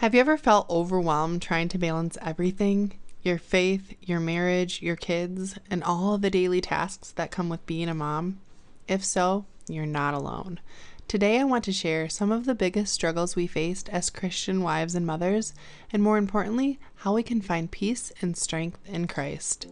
Have you ever felt overwhelmed trying to balance everything? Your faith, your marriage, your kids, and all the daily tasks that come with being a mom? If so, you're not alone. Today I want to share some of the biggest struggles we faced as Christian wives and mothers, and more importantly, how we can find peace and strength in Christ.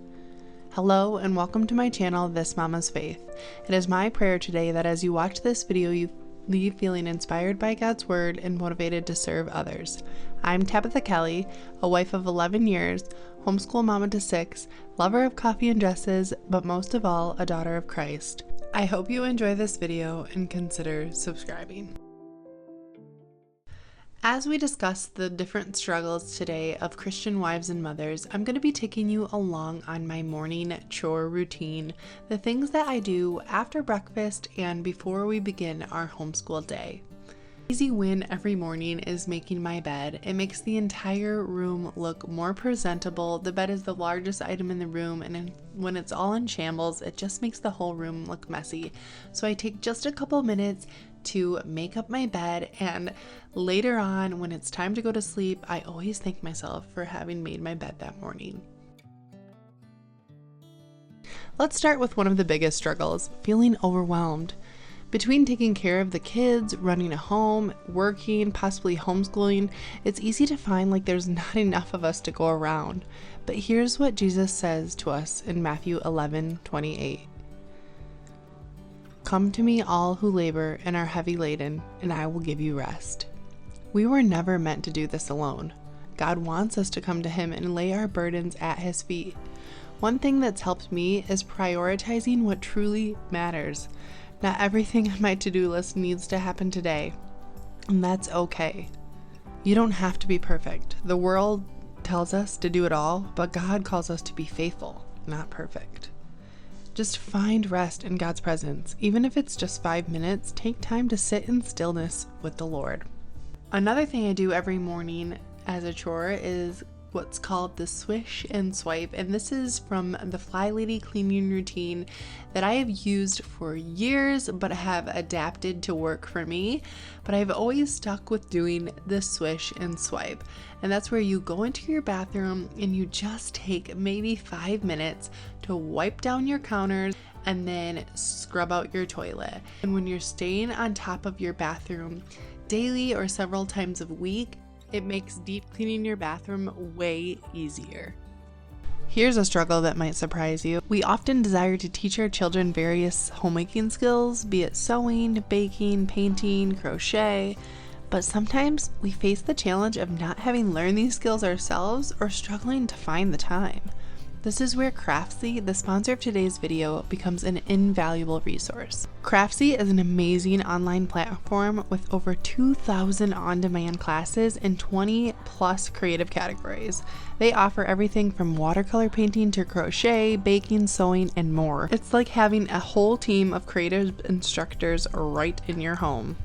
Hello and welcome to my channel, This Mama's Faith. It is my prayer today that as you watch this video, you leave feeling inspired by God's word and motivated to serve others. I'm Tabitha Kelly, a wife of 11 years, homeschool mama to 6, lover of coffee and dresses, but most of all, a daughter of Christ. I hope you enjoy this video and consider subscribing. As we discuss the different struggles today of Christian wives and mothers, I'm going to be taking you along on my morning chore routine, the things that I do after breakfast and before we begin our homeschool day. Easy win every morning is making my bed. It makes the entire room look more presentable. The bed is the largest item in the room, and when it's all in shambles, it just makes the whole room look messy. So I take just a couple minutes to make up my bed, and later on when it's time to go to sleep, I always thank myself for having made my bed that morning. Let's start with one of the biggest struggles, feeling overwhelmed. Between taking care of the kids, running a home, working, possibly homeschooling, it's easy to find like there's not enough of us to go around. But here's what Jesus says to us in Matthew 11:28. Come to me, all who labor and are heavy laden, and I will give you rest. We were never meant to do this alone. God wants us to come to Him and lay our burdens at His feet. One thing that's helped me is prioritizing what truly matters. Not everything on my to-do list needs to happen today, and that's okay. You don't have to be perfect. The world tells us to do it all, but God calls us to be faithful, not perfect. Just find rest in God's presence. Even if it's just 5 minutes, take time to sit in stillness with the Lord. Another thing I do every morning as a chore is what's called the swish and swipe, and this is from the Fly Lady cleaning routine that I have used for years but have adapted to work for me. But I've always stuck with doing the swish and swipe, and that's where you go into your bathroom and you just take maybe 5 minutes to wipe down your counters and then scrub out your toilet. And when you're staying on top of your bathroom daily or several times a week, it makes deep cleaning your bathroom way easier. Here's a struggle that might surprise you. We often desire to teach our children various homemaking skills, be it sewing, baking, painting, crochet, but sometimes we face the challenge of not having learned these skills ourselves or struggling to find the time. This is where Craftsy, the sponsor of today's video, becomes an invaluable resource. Craftsy is an amazing online platform with over 2,000 on-demand classes in 20 plus creative categories. They offer everything from watercolor painting to crochet, baking, sewing, and more. It's like having a whole team of creative instructors right in your home.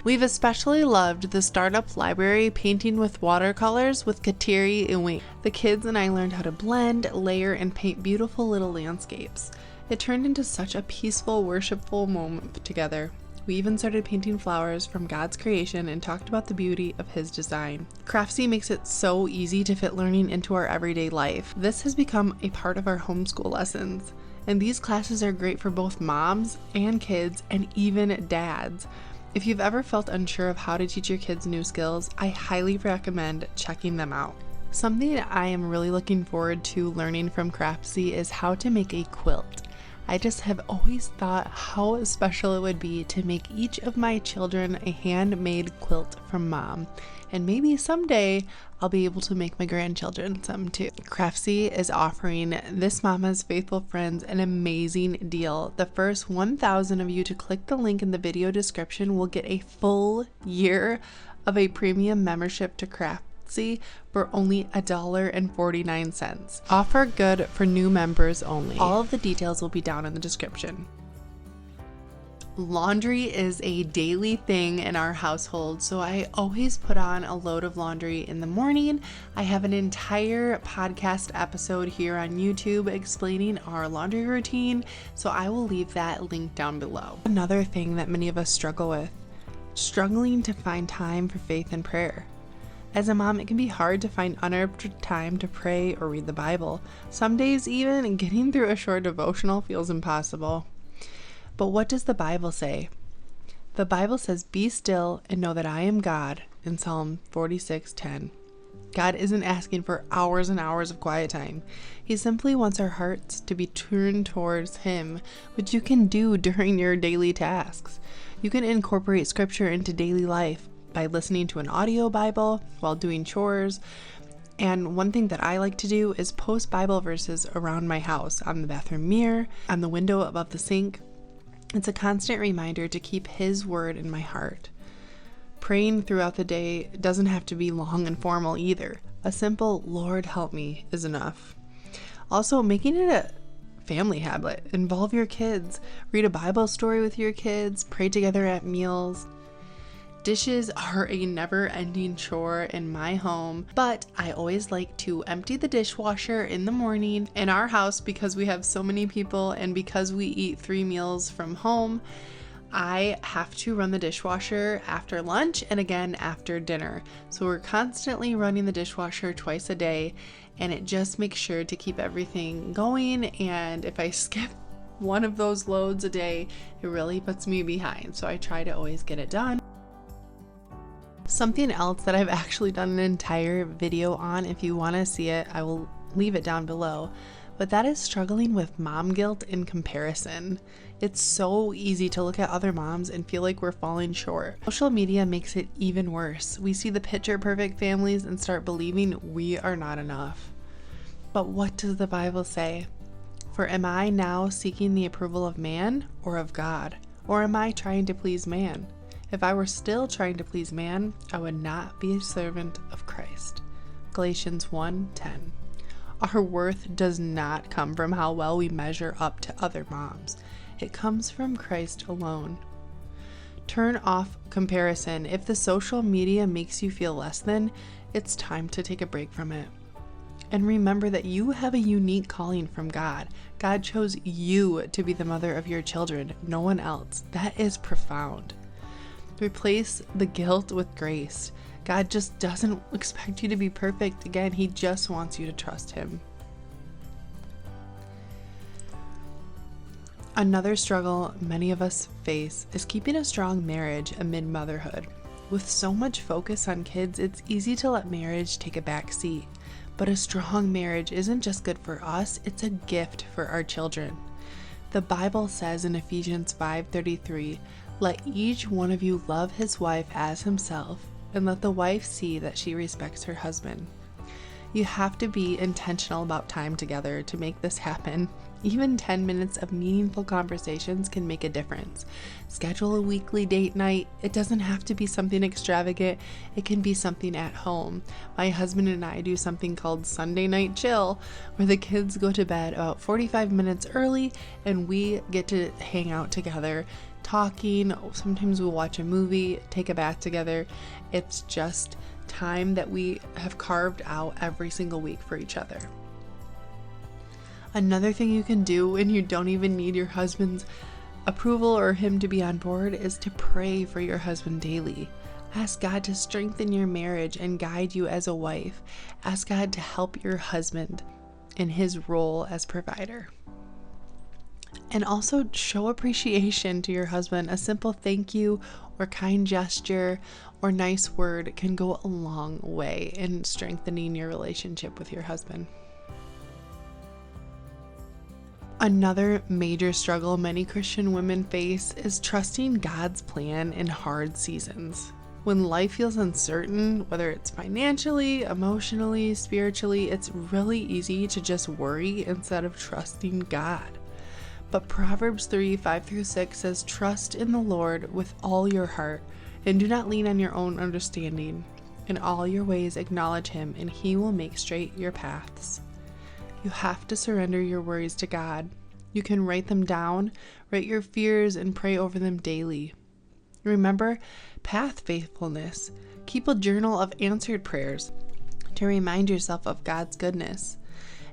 We've especially loved the startup library Painting with Watercolors with Kateri and Wing. The kids and I learned how to blend, layer, and paint beautiful little landscapes. It turned into such a peaceful, worshipful moment together. We even started painting flowers from God's creation and talked about the beauty of His design. Craftsy makes it so easy to fit learning into our everyday life. This has become a part of our homeschool lessons, and these classes are great for both moms and kids and even dads. If you've ever felt unsure of how to teach your kids new skills, I highly recommend checking them out. Something I am really looking forward to learning from Craftsy is how to make a quilt. I just have always thought how special it would be to make each of my children a handmade quilt from mom. And maybe someday I'll be able to make my grandchildren some too. Craftsy is offering This Mama's faithful friends an amazing deal. The first 1,000 of you to click the link in the video description will get a full year of a premium membership to Craftsy for only $1.49. Offer good for new members only. All of the details will be down in the description. Laundry is a daily thing in our household, so I always put on a load of laundry in the morning. I have an entire podcast episode here on YouTube explaining our laundry routine, so I will leave that link down below. Another thing that many of us struggle with, struggling to find time for faith and prayer. As a mom, it can be hard to find uninterrupted time to pray or read the Bible. Some days even getting through a short devotional feels impossible. But what does the Bible say? The Bible says, "Be still and know that I am God," in Psalm 46:10. God isn't asking for hours and hours of quiet time. He simply wants our hearts to be turned towards Him, which you can do during your daily tasks. You can incorporate scripture into daily life by listening to an audio Bible while doing chores. And one thing that I like to do is post Bible verses around my house, on the bathroom mirror, on the window above the sink. It's a constant reminder to keep His word in my heart. Praying throughout the day doesn't have to be long and formal either. A simple "Lord help me" is enough. Also, making it a family habit. Involve your kids. Read a Bible story with your kids. Pray together at meals. Dishes are a never-ending chore in my home, but I always like to empty the dishwasher in the morning. In our house, because we have so many people and because we eat 3 meals from home, I have to run the dishwasher after lunch and again after dinner. So we're constantly running the dishwasher twice a day, and it just makes sure to keep everything going. And if I skip one of those loads a day, it really puts me behind. So I try to always get it done. Something else that I've actually done an entire video on, if you want to see it, I will leave it down below, but that is struggling with mom guilt and comparison. It's so easy to look at other moms and feel like we're falling short. Social media makes it even worse. We see the picture perfect families and start believing we are not enough. But what does the Bible say? "For am I now seeking the approval of man or of God? Or am I trying to please man? If I were still trying to please man, I would not be a servant of Christ." Galatians 1:10. Our worth does not come from how well we measure up to other moms. It comes from Christ alone. Turn off comparison. If the social media makes you feel less than, it's time to take a break from it. And remember that you have a unique calling from God. God chose you to be the mother of your children, no one else. That is profound. Replace the guilt with grace. God just doesn't expect you to be perfect. Again, He just wants you to trust Him. Another struggle many of us face is keeping a strong marriage amid motherhood. With so much focus on kids, it's easy to let marriage take a back seat. But a strong marriage isn't just good for us, it's a gift for our children. The Bible says in Ephesians 5:33, "Let each one of you love his wife as himself, and let the wife see that she respects her husband." You have to be intentional about time together to make this happen. Even 10 minutes of meaningful conversations can make a difference. Schedule a weekly date night. It doesn't have to be something extravagant. It can be something at home. My husband and I do something called Sunday Night Chill, where the kids go to bed about 45 minutes early and we get to hang out together, talking. Sometimes we'll watch a movie, take a bath together. It's just time that we have carved out every single week for each other. Another thing you can do when you don't even need your husband's approval or him to be on board is to pray for your husband daily. Ask God to strengthen your marriage and guide you as a wife. Ask God to help your husband in his role as provider. And also show appreciation to your husband. A simple thank you or kind gesture or nice word can go a long way in strengthening your relationship with your husband. Another major struggle many Christian women face is trusting God's plan in hard seasons. When life feels uncertain, whether it's financially, emotionally, spiritually, it's really easy to just worry instead of trusting God. But Proverbs 3:5-6 says, "Trust in the Lord with all your heart, and do not lean on your own understanding. In all your ways acknowledge Him, and He will make straight your paths." You have to surrender your worries to God. You can write them down, write your fears, and pray over them daily. Remember path faithfulness. Keep a journal of answered prayers to remind yourself of God's goodness.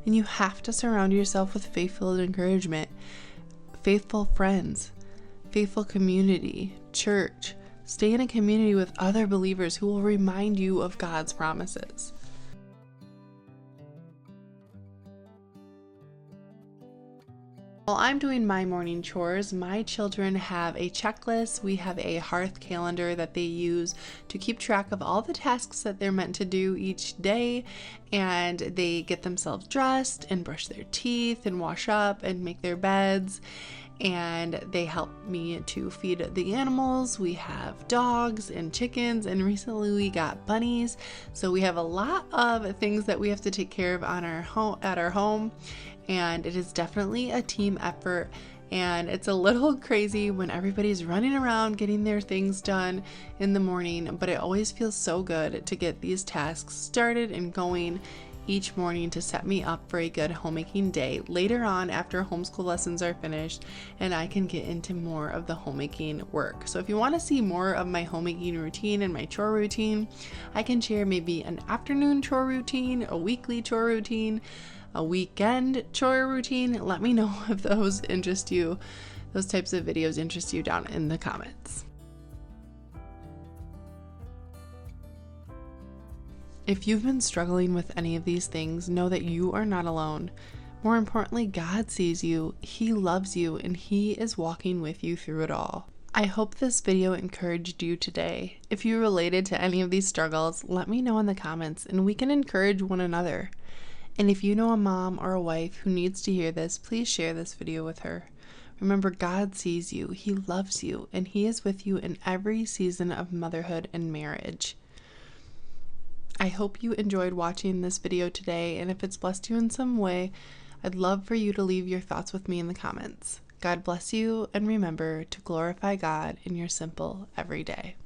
And you have to surround yourself with faithful encouragement, faithful friends, faithful community, church, Stay in a community with other believers who will remind you of God's promises. While I'm doing my morning chores, my children have a checklist. We have a hearth calendar that they use to keep track of all the tasks that they're meant to do each day, and they get themselves dressed and brush their teeth and wash up and make their beds, and they help me to feed the animals. We have dogs and chickens, and recently we got bunnies, so we have a lot of things that we have to take care of on our home. And it is definitely a team effort, and it's a little crazy when everybody's running around getting their things done in the morning, but it always feels so good to get these tasks started and going each morning to set me up for a good homemaking day later on after homeschool lessons are finished and I can get into more of the homemaking work. So if you want to see more of my homemaking routine and my chore routine, I can share maybe an afternoon chore routine, a weekly chore routine, a weekend chore routine. Let me know if those interest you, those types of videos interest you down in the comments. If you've been struggling with any of these things, know that you are not alone. More importantly, God sees you, He loves you, and He is walking with you through it all. I hope this video encouraged you today. If you related to any of these struggles, let me know in the comments and we can encourage one another. And if you know a mom or a wife who needs to hear this, please share this video with her. Remember, God sees you, He loves you, and He is with you in every season of motherhood and marriage. I hope you enjoyed watching this video today, and if it's blessed you in some way, I'd love for you to leave your thoughts with me in the comments. God bless you, and remember to glorify God in your simple everyday.